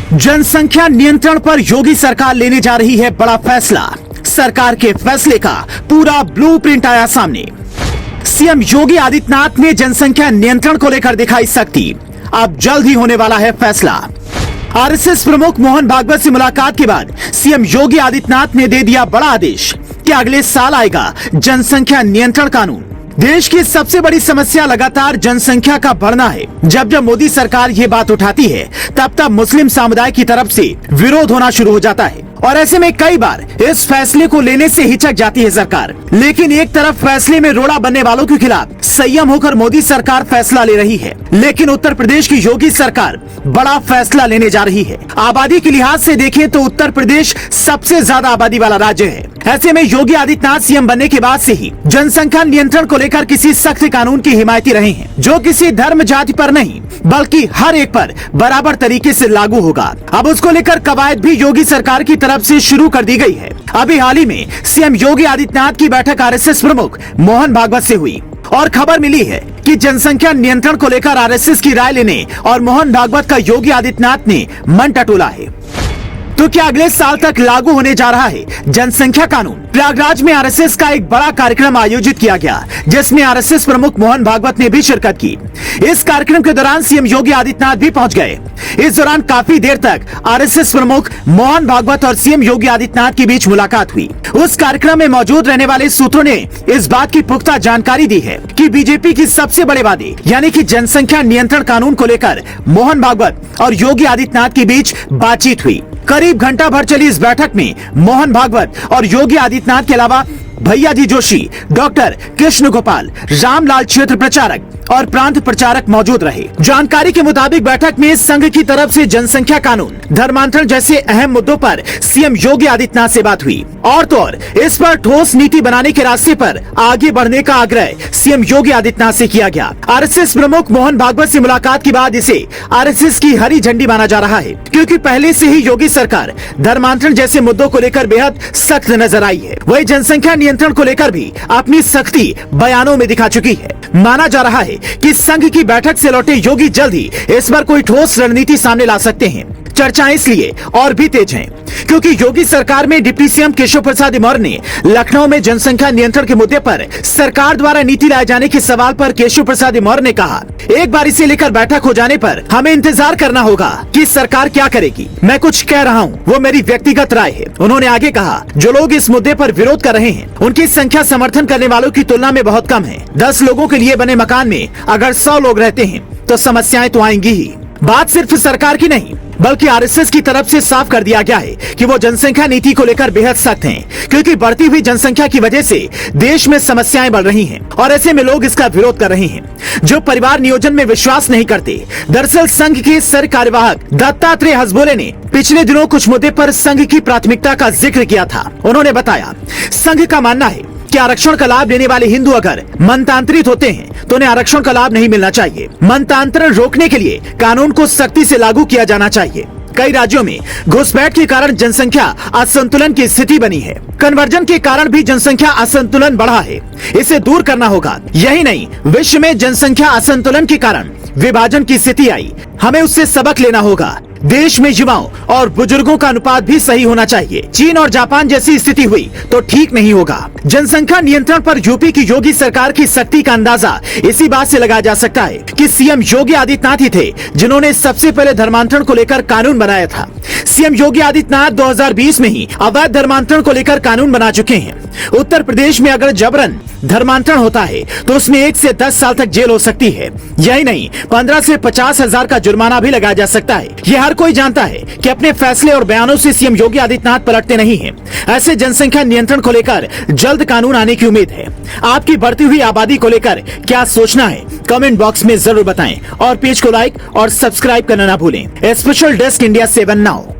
जनसंख्या नियंत्रण पर योगी सरकार लेने जा रही है बड़ा फैसला। सरकार के फैसले का पूरा ब्लूप्रिंट आया सामने। सीएम योगी आदित्यनाथ ने जनसंख्या नियंत्रण को लेकर दिखाई सख्ती। अब जल्द ही होने वाला है फैसला। आरएसएस प्रमुख मोहन भागवत से मुलाकात के बाद सीएम योगी आदित्यनाथ ने दे दिया बड़ा आदेश कि अगले साल आएगा जनसंख्या नियंत्रण कानून। देश की सबसे बड़ी समस्या लगातार जनसंख्या का बढ़ना है। जब जब मोदी सरकार ये बात उठाती है तब तब मुस्लिम समुदाय की तरफ से विरोध होना शुरू हो जाता है और ऐसे में कई बार इस फैसले को लेने से हिचक जाती है सरकार। लेकिन एक तरफ फैसले में रोड़ा बनने वालों के खिलाफ संयम होकर मोदी सरकार फैसला ले रही है, लेकिन उत्तर प्रदेश की योगी सरकार बड़ा फैसला लेने जा रही है। आबादी के लिहाज से देखें तो उत्तर प्रदेश सबसे ज्यादा आबादी वाला राज्य है। ऐसे में योगी आदित्यनाथ सीएम बनने के बाद से ही जनसंख्या नियंत्रण को लेकर किसी सख्त कानून की हिमायती रहे हैं, जो किसी धर्म जाति पर नहीं बल्कि हर एक पर बराबर तरीके से लागू होगा। अब उसको लेकर कवायद भी योगी सरकार की तरफ से शुरू कर दी गई है। अभी हाल ही में सीएम योगी आदित्यनाथ की बैठक आरएसएस प्रमुख मोहन भागवत से हुई और खबर मिली है कि जनसंख्या नियंत्रण को लेकर आरएसएस की राय लेने और मोहन भागवत का योगी आदित्यनाथ ने मन टटोला है। तो क्या अगले साल तक लागू होने जा रहा है जनसंख्या कानून? प्रयागराज में आरएसएस का एक बड़ा कार्यक्रम आयोजित किया गया, जिसमें आरएसएस प्रमुख मोहन भागवत ने भी शिरकत की। इस कार्यक्रम के दौरान सीएम योगी आदित्यनाथ भी पहुंच गए। इस दौरान काफी देर तक आरएसएस प्रमुख मोहन भागवत और सीएम योगी आदित्यनाथ के बीच मुलाकात हुई। उस कार्यक्रम में मौजूद रहने वाले सूत्रों ने इस बात की पुख्ता जानकारी दी है कि बीजेपी की सबसे बड़े वादे यानी कि जनसंख्या नियंत्रण कानून को लेकर मोहन भागवत और योगी आदित्यनाथ के बीच बातचीत हुई। करीब घंटा भर चली इस बैठक में मोहन भागवत और योगी आदित्यनाथ के अलावा भैयाजी जोशी, डॉक्टर कृष्ण गोपाल, रामलाल क्षेत्र प्रचारक और प्रांत प्रचारक मौजूद रहे। जानकारी के मुताबिक बैठक में संघ की तरफ से जनसंख्या कानून, धर्मांतरण जैसे अहम मुद्दों पर सीएम योगी आदित्यनाथ से बात हुई और तो और इस पर ठोस नीति बनाने के रास्ते पर आगे बढ़ने का आग्रह सीएम योगी आदित्यनाथ से किया गया। आरएसएस प्रमुख मोहन भागवत से मुलाकात के बाद इसे आरएसएस की हरी झंडी माना जा रहा है, क्योंकि पहले से ही योगी सरकार धर्मांतरण जैसे मुद्दों को लेकर बेहद सख्त नजर आई है। वही जनसंख्या नियंत्रण को लेकर भी अपनी सख्ती बयानों में दिखा चुकी है। माना जा रहा है कि संघ की बैठक से लौटे योगी जल्द ही इस पर कोई ठोस रणनीति सामने ला सकते हैं। चर्चाएं इसलिए और भी तेज हैं क्योंकि योगी सरकार में डिप्टी सीएम केशव प्रसाद मौर्य ने लखनऊ में जनसंख्या नियंत्रण के मुद्दे पर सरकार द्वारा नीति लाए जाने के सवाल पर केशव प्रसाद मौर्य ने कहा, एक बार इसे लेकर बैठक हो जाने पर हमें इंतजार करना होगा कि सरकार क्या करेगी। मैं कुछ कह रहा हूँ वो मेरी व्यक्तिगत राय है। उन्होंने आगे कहा, जो लोग इस मुद्दे पर विरोध कर रहे हैं उनकी संख्या समर्थन करने वालों की तुलना में बहुत कम है। 10 लोगों के लिए बने मकान में अगर 100 लोग रहते हैं तो समस्याएं तो आएंगी ही। बात सिर्फ सरकार की नहीं बल्कि आरएसएस की तरफ से साफ कर दिया गया है कि वो जनसंख्या नीति को लेकर बेहद सख्त हैं, क्योंकि बढ़ती हुई जनसंख्या की वजह से देश में समस्याएं बढ़ रही हैं और ऐसे में लोग इसका विरोध कर रहे हैं जो परिवार नियोजन में विश्वास नहीं करते। दरअसल संघ के सर कार्यवाहक दत्तात्रेय हसबोले ने पिछले दिनों कुछ मुद्दे पर संघ की प्राथमिकता का जिक्र किया था। उन्होंने बताया, संघ का मानना है कि आरक्षण का लाभ लेने वाले हिंदू अगर मनतांत्रित होते हैं तो उन्हें आरक्षण का लाभ नहीं मिलना चाहिए। मनतांतरण रोकने के लिए कानून को सख्ती से लागू किया जाना चाहिए। कई राज्यों में घुसपैठ के कारण जनसंख्या असंतुलन की स्थिति बनी है। कन्वर्जन के कारण भी जनसंख्या असंतुलन बढ़ा है, इसे दूर करना होगा। यही नहीं, विश्व में जनसंख्या असंतुलन के कारण विभाजन की स्थिति आई, हमें उससे सबक लेना होगा। देश में युवाओं और बुजुर्गों का अनुपात भी सही होना चाहिए। चीन और जापान जैसी स्थिति हुई तो ठीक नहीं होगा। जनसंख्या नियंत्रण पर यूपी की योगी सरकार की सख्ती का अंदाजा इसी बात से लगाया जा सकता है कि सीएम योगी आदित्यनाथ ही थे जिन्होंने सबसे पहले धर्मांतरण को लेकर कानून बनाया था। सीएम योगी आदित्यनाथ 2020 में ही अवैध धर्मांतरण को लेकर कानून बना चुके हैं। उत्तर प्रदेश में अगर जबरन धर्मांतरण होता है तो उसमें 1 से 10 साल तक जेल हो सकती है। यही नहीं, 15 से 50 हजार का जुर्माना भी लगाया जा सकता है। यह हर कोई जानता है कि अपने फैसले और बयानों से सीएम योगी आदित्यनाथ पलटते नहीं हैं। ऐसे जनसंख्या नियंत्रण को लेकर जल्द कानून आने की उम्मीद है। आपकी बढ़ती हुई आबादी को लेकर क्या सोचना है कमेंट बॉक्स में जरूर बताएं और पेज को लाइक और सब्सक्राइब करना ना भूलें। Special desk India 7 now.